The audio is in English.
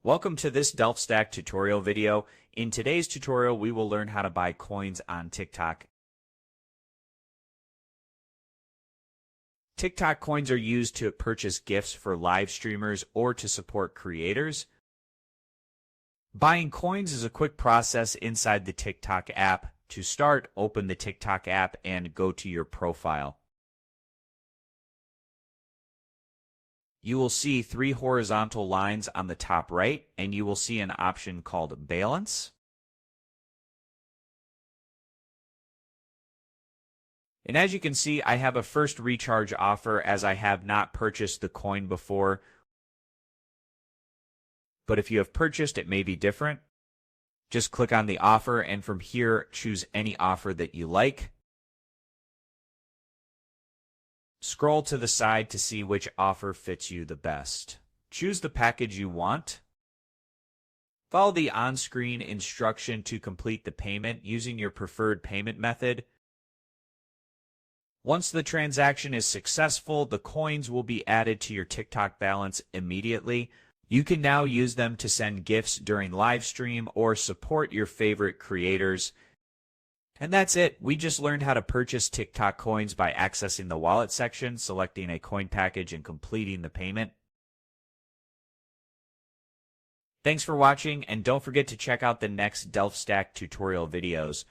Welcome to this DelfStack tutorial video. In today's tutorial, we will learn how to buy coins on TikTok. TikTok coins are used to purchase gifts for live streamers or to support creators. Buying coins is a quick process inside the TikTok app. To start, open the TikTok app and go to your profile. You will see three horizontal lines on the top right, and you will see an option called Balance. And as you can see, I have a first recharge offer as I have not purchased the coin before. But if you have purchased, it may be different. Just click on the offer, and from here, choose any offer that you like. Scroll to the side to see which offer fits you the best. Choose the package you want. Follow the on-screen instruction to complete the payment using your preferred payment method. Once the transaction is successful, the coins will be added to your TikTok balance immediately. You can now use them to send gifts during live stream or support your favorite creators. And that's it. We just learned how to purchase TikTok coins by accessing the wallet section, selecting a coin package, and completing the payment. Thanks for watching, and don't forget to check out the next DelfStack tutorial videos.